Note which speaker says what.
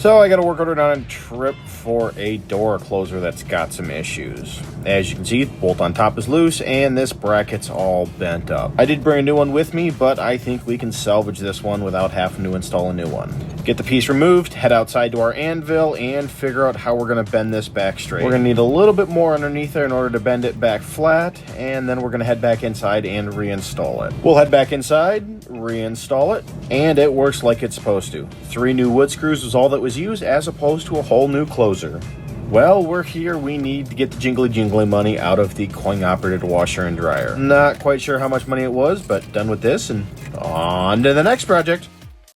Speaker 1: So I got a work order down on Trip for a door closer that's got some issues. As you can see, the bolt on top is loose and this bracket's all bent up. I did bring a new one with me, but I think we can salvage this one without having to install a new one. Get the piece removed, head outside to our anvil, and figure out how we're going to bend this back straight. We're going to need a little bit more underneath there in order to bend it back flat, and then we're going to head back inside and reinstall it. We'll head back inside, reinstall it, and it works like it's supposed to. 3 new wood screws was all that was used, as opposed to a whole new closer. Well, we're here. We need to get the jingly money out of the coin-operated washer and dryer. Not quite sure how much money it was, but done with this and on to the next project.